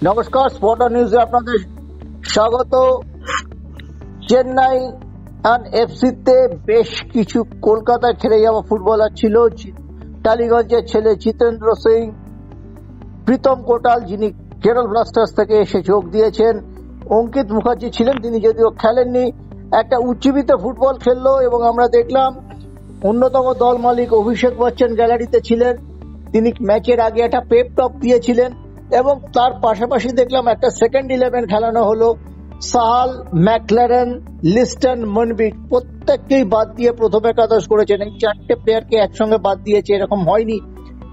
নমস্কার, স্পটার নিউজে আপনাদের স্বাগত। চেন্নাই এফসিতে বেশ কিছু কলকাতায় খেলে যাওয়া ফুটবলার ছিল। টালিগঞ্জের ছেলে জিতেন্দ্র সিং, প্রীতম কোটাল যিনি কেরল ব্লাস্টার্স থেকে এসে যোগ দিয়েছেন, অঙ্কিত মুখার্জি ছিলেন, তিনি যদিও খেলেননি। একটা উজ্জীবিত ফুটবল খেললো এবং আমরা দেখলাম অন্যতম দল মালিক অভিষেক বচ্চন গ্যালারিতে ছিলেন। তিনি ম্যাচের আগে একটা পেপ টক দিয়েছিলেন এবং তার পাশাপাশি দেখলাম একটা সেকেন্ড 11 খেলানো হলো। সাহাল, ম্যাকলারেন, লিস্টন, মনবিট প্রত্যেককেই বাদ দিয়ে প্রথম একাদশ করেছেন। এই চারটে প্লেয়ারকে একসঙ্গে বাদ দিয়েছে, এরকম হয়নি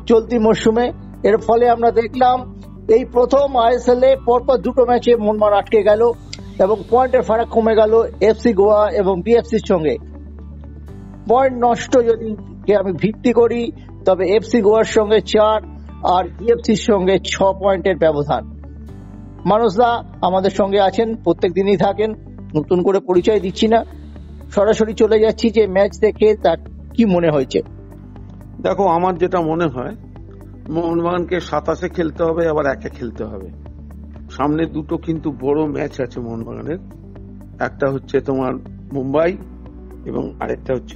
চলতি মরশুমে। এর ফলে আমরা দেখলাম এই প্রথম আইএসএল এ পরপর দুটো ম্যাচে মোহনবাগান আটকে গেল এবং পয়েন্টের ফারাক কমে গেল এফসি গোয়া এবং বিএফসির সঙ্গে। পয়েন্ট নষ্ট যদি আমি ভিত্তি করি তবে এফসি গোয়ার সঙ্গে 4 আর বিএফসির সঙ্গে 6 পয়েন্টের ব্যবধান। মানুষদা আমাদের সঙ্গে আছেন, প্রত্যেক দিনই থাকেন, নতুন করে পরিচয় দিচ্ছি না, সরাসরি চলে যাচ্ছি যে ম্যাচ দেখে তার কি মনে হয়েছে। দেখো, আমার যেটা মনে হয় মোহনবাগানকে 27-এ খেলতে হবে, আবার 1-এ খেলতে হবে। সামনে দুটো কিন্তু বড় ম্যাচ আছে মোহনবাগানের, একটা হচ্ছে তোমার মুম্বাই এবং আরেকটা হচ্ছে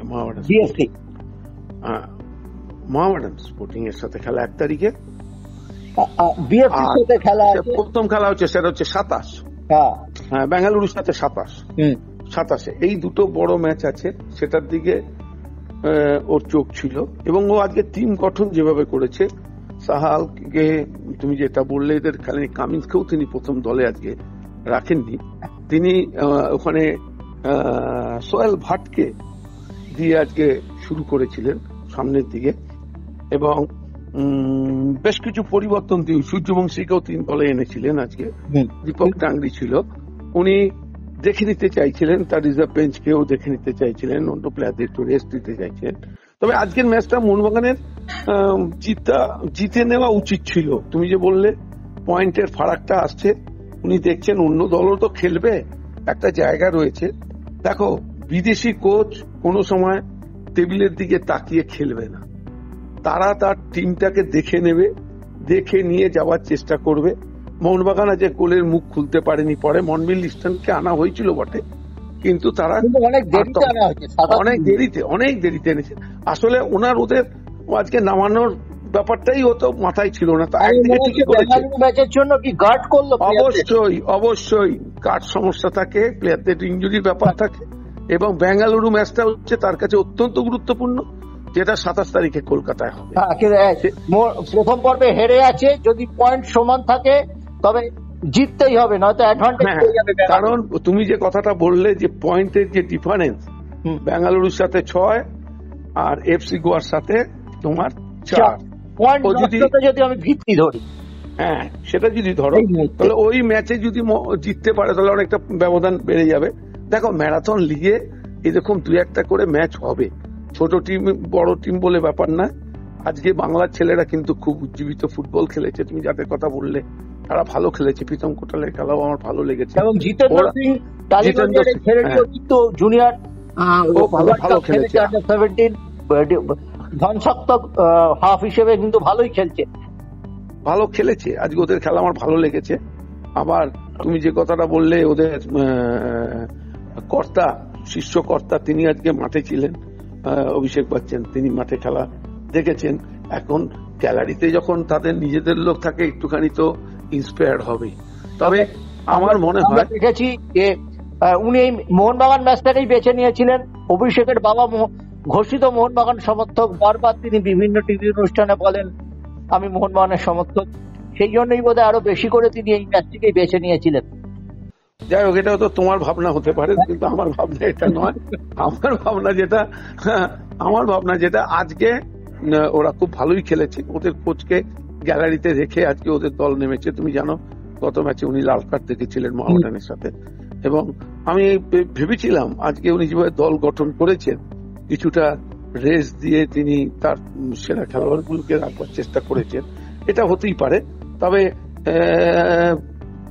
মোহামেডান স্পোর্টিং এর সাথে খেলা 1 তারিখে। প্রথম খেলা হচ্ছে সেটা হচ্ছে 27, হ্যাঁ, বেঙ্গালুরুর সাথে 27-এ। এই দুটো বড় ম্যাচ আছে, সেটার দিকে ওর চোখ ছিল এবং ও আজকে টিম গঠন যেভাবে করেছে, সাহালকে তুমি যেটা বললে এদের খেলেনি, কামিন্সকেও তিনি প্রথম দলে আজকে রাখেননি। তিনি ওখানে সোহেল ভাটকে দিয়ে আজকে শুরু করেছিলেন সামনের দিকে এবং বেশ কিছু পরিবর্তন দিয়ে সূর্যবংশীকেও 3 দলে এনেছিলেন আজকে। দীপক টাংরি ছিল, উনি দেখে নিতে চাইছিলেন, তার রিজার্ভ বেঞ্চকেও দেখে নিতে চাইছিলেন, অন্য প্লেয়ারদের একটু রেস্ট দিতে চাইছিলেন। তবে আজকের ম্যাচটা মোহনবাগানের জিতে নেওয়া উচিত ছিল। তুমি যে বললে পয়েন্টের ফারাকটা আসছে, উনি দেখছেন অন্য দলও তো খেলবে, একটা জায়গা রয়েছে। দেখো, বিদেশি কোচ কোনো সময় টেবিলের দিকে তাকিয়ে খেলবে না, তারা তার টিমটাকে দেখে নেবে, দেখে নিয়ে যাওয়ার চেষ্টা করবে। মোহনবাগান আজ গোলের মুখ খুলতে পারেনি, পরে মনবিল লিস্টনকে আনা হয়েছিল বটে, কিন্তু তারা অনেক দেরিতে এনেছে। আসলে ওদের আজকে নামানোর ব্যাপারটাই হতো মাথায় ছিল না। অবশ্যই গার্ড সমস্যা থাকে, প্লেয়ারদের ইনজুরির ব্যাপার থাকে এবং বেঙ্গালুরু ম্যাচটা হচ্ছে তার কাছে অত্যন্ত গুরুত্বপূর্ণ, যেটা 27 তারিখে কলকাতায় হবে। প্রথম পর্বে হেরে আছে, যদি পয়েন্ট সমান থাকে তবে জিততেই হবে, নয়তো অ্যাডভান্টেজ পেয়ে যাবে। কারণ তুমি যে কথাটা বললে যে পয়েন্টের যে ডিফারেন্স, বেঙ্গালুরুর সাথে 6 আর এফসি গোয়ার সাথে তোমার 4 পয়েন্ট, যদি আমি ভিত্তি ধরি, হ্যাঁ সেটা যদি ধরো, তাহলে ওই ম্যাচে যদি জিততে পারে তাহলে অনেকটা ব্যবধান বেড়ে যাবে। দেখো, ম্যারাথন লিগে এরকম 2-1টা করে ম্যাচ হবে, ছোট টিম বড় টিম বলে ব্যাপার না। আজকে বাংলার ছেলেরা কিন্তু খুব উজ্জীবিত ফুটবল খেলেছে, তুমি যাদের কথা বললে তারা ভালো খেলেছে। প্রীতম কোটালের খেলাও আমার ভালো লেগেছে এবং জিতেন্দ্র সিং জুনিয়র ভালো খেলেছে, ধনসপ্তক হাফ হিসেবে কিন্তু ভালোই ভালো খেলেছে আজকে, ওদের খেলা আমার ভালো লেগেছে। আবার তুমি যে কথাটা বললে ওদের কর্তা, শীর্ষ কর্তা, তিনি আজকে মাঠে ছিলেন, অভিষেক বচ্চন, তিনি মাঠে খেলা দেখেছেন। এখন গ্যালারিতে যখন তাদের নিজেদের লোক থাকে একটুখানি তো ইন্সপায়ার্ড হবে। তবে আমার মনে হয় দেখেছি যে উনি এই মোহনবাগান ম্যাচটাকেই বেছে নিয়েছিলেন। অভিষেকের বাবা ঘোষিত মোহনবাগান সমর্থক, বারবার তিনি বিভিন্ন টিভি অনুষ্ঠানে বলেন আমি মোহনবাগানের সমর্থক, সেই জন্যই বোধহয় আরো বেশি করে তিনি এই ম্যাচটিকেই বেছে নিয়েছিলেন। যাই হোক, এটাও তো তোমার ভাবনা হতে পারে, কিন্তু আমার ভাবনা এটা নয়। আমার ভাবনা যেটা আজকে ওরা খুব ভালোই খেলেছে, ওদের কোচকে গ্যালারিতে রেখে আজকে ওদের দল নেমেছে। তুমি জানো গত ম্যাচে উনি লাল কার্ড দেখেছিলেন মোহামেডানের সাথে, এবং আমি ভেবেছিলাম আজকে উনি যেভাবে দল গঠন করেছেন, কিছুটা রেস্ট দিয়ে তিনি তার সেরা খেলোয়াড়গুলোকে রাখবার চেষ্টা করেছেন, এটা হতেই পারে। তবে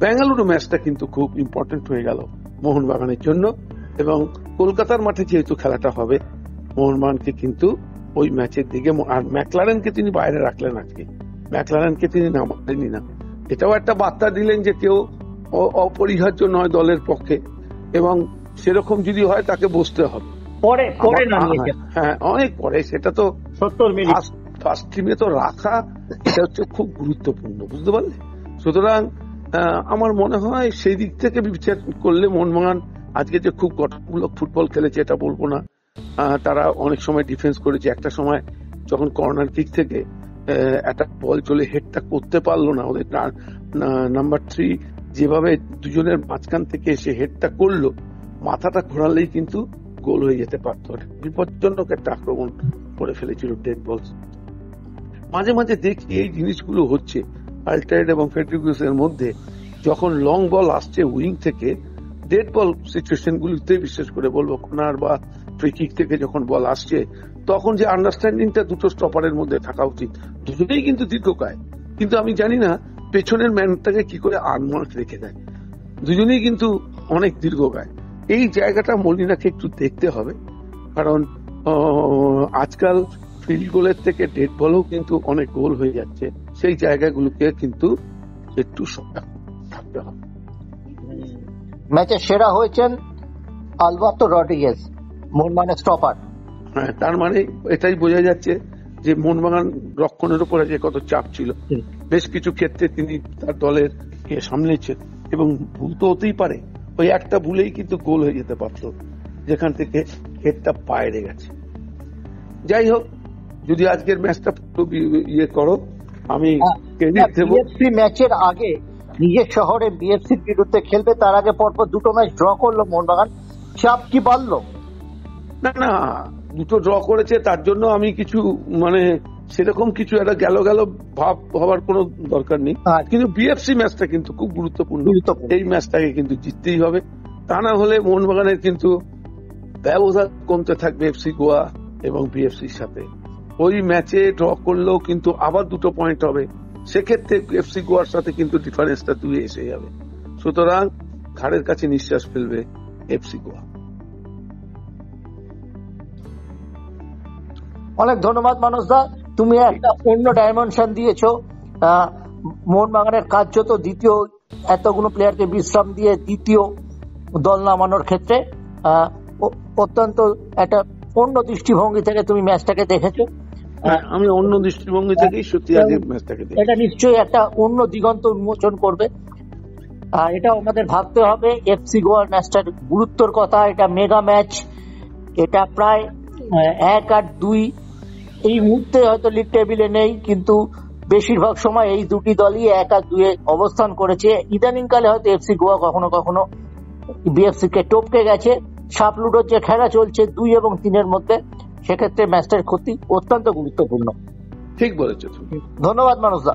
বেঙ্গালুরু ম্যাচটা কিন্তু খুব ইম্পর্টেন্ট হয়ে গেল মোহনবাগানের জন্য, এবং কলকাতার মাঠে যেহেতু খেলাটা হবে, মোহনবাগানকে কিন্তু ওই ম্যাচের দিকে, আর ম্যাকলারেনকে তিনি বাইরে রাখলেন আজকে, ম্যাকলারেনকে তিনি নামালেনই না। এটাও একটা বার্তা দিলেন যে কেউ অপরিহার্য নয় দলের পক্ষে, এবং সেরকম যদি হয় তাকে বসতে হবে। হ্যাঁ, অনেক পরে, সেটা তো 70 মিনিট ফার্স্ট টিমে তো রাখা, এটা হচ্ছে খুব গুরুত্বপূর্ণ, বুঝতে পারলে? সুতরাং আমার মনে হয় সেই দিক থেকে বিচার করলে মোহনবাগান আজকে যে খুব গঠনমূলক ফুটবল খেলেছে এটা বলবো না। তারা অনেক সময় ডিফেন্স করেছে, একটা সময় যখন কর্নার কিক থেকে একটা বল চলে হেডটা করতে পারলো না, ওদের নাম্বার 3 যেভাবে দুজনের মাঝখান থেকে এসে হেডটা করলো, মাথাটা ঘোরালেই কিন্তু গোল হয়ে যেতে পারতো। বিপজ্জনক একটা আক্রমণ করে ফেলেছিল ডেড বল। মাঝে মাঝে দেখি এই জিনিসগুলো হচ্ছে আল্টাইড এবং ফেডরিকুস এর মধ্যে, যখন লং বল আসছে উইং থেকে, ডেড বল সিচুয়েশন গুলিতে বিশেষ করে বলবো, কর্নার বা ফ্রি কিক থেকে যখন বল আসছে, তখন যে আন্ডারস্ট্যান্ডিংটা দুটো স্টপারের মধ্যে থাকা উচিত, দুজনেই কিন্তু দীর্ঘকায়, কিন্তু আমি জানি না পেছনের ম্যানটাকে কি করে আনমার্ক রেখে দেয়, দুজনেই কিন্তু অনেক দীর্ঘকায়। এই জায়গাটা মলিনাকে একটু দেখতে হবে, কারণ আজকাল ফিল্ড গোলের থেকে ডেড বলও কিন্তু অনেক গোল হয়ে যাচ্ছে, সেই জায়গাগুলোকে কিন্তু একটু সতর্ক থাকতে হবে। ম্যাচের সেরা হয়েছেন আলবার্তো রড্রিগেজ, মোহনবাগানের স্টপার। হ্যাঁ, তার মানে এটাই বোঝা যাচ্ছে যে মোহনবাগান রক্ষণের উপরে যে কত চাপ ছিল, বেশ কিছু ক্ষেত্রে তিনি তার দলের সামলেছেন, এবং ভুল তো হতেই পারে, ওই একটা ভুলেই কিন্তু গোল হয়ে যেতে পারত, যেখান থেকে হেডটা বাইরে গেছে। যাই হোক, যদি আজকের ম্যাচটা ইয়ে করো, আমি ম্যাচের আগে নিজের শহরে বিএফসির বিরুদ্ধে খেলবে, তার আগে পরপর দুটো ম্যাচ ড্র করলো মোহনবাগান, চাপ কি বাড়লো? না, দুটো ড্র করেছে, তার জন্য আমি কিছু মানে সেরকম কিছু একটা গেল ভাব হওয়ার কোনো দরকার নেই, কিন্তু বিএফসি ম্যাচটা কিন্তু খুব গুরুত্বপূর্ণ, এই ম্যাচটাকে কিন্তু জিততেই হবে, তা না হলে মোহনবাগানের কিন্তু ব্যবধান কমতে থাকবে এফসি গোয়া এবং বিএফসির সাথে। ওই ম্যাচে ড্র করলেও কিন্তু আবার 2 পয়েন্ট হবে, সেক্ষেত্রে এফসি গোয়ার সাথে কিন্তু ডিফারেন্সটা 2 এসে যাবে। সুতরাং ঘাড়ের কাছে নিঃশ্বাস ফেলবে এফসি গোয়া। অনেক ধন্যবাদ মানসদা, তুমি একটা অন্য ডাইমেনশন দিয়েছো। মোহনবাগানের কার্য তো দ্বিতীয়, এতগুলো প্লেয়ারকে বিশ্রাম দিয়ে দ্বিতীয় দল নামানোর ক্ষেত্রে অত্যন্ত একটা অন্য দৃষ্টিভঙ্গি থেকে তুমি ম্যাচটাকে দেখেছো। আমি অন্য দৃষ্টিভঙ্গি থেকেই সত্যি আগে ম্যাচটাকে দেখি। এটা নিশ্চয়ই একটা অন্য দিগন্ত উন্মোচন করবে, এটা আমাদের ভাবতে হবে। এফসি গোয়ার ম্যাচটার গুরুত্বর কথা, এটা মেগা ম্যাচ, এটা প্রায় 1 আর 2 এই মুহূর্তে হয়তো লিগ টেবিলে নেই, কিন্তু বেশিরভাগ সময় এই দুটি দলই 1 আর 2 অবস্থান করেছে। ইদানিংকালে হয়তো এফসি গোয়া কখনো কখনো বিএফসি কে টপকে গেছে। সাপলুডোর যে খেলা চলছে 2 এবং 3 এর মধ্যে, সেক্ষেত্রে ম্যাচটার ক্ষতি অত্যন্ত গুরুত্বপূর্ণ। ঠিক বলেছো। ধন্যবাদ মানসদা।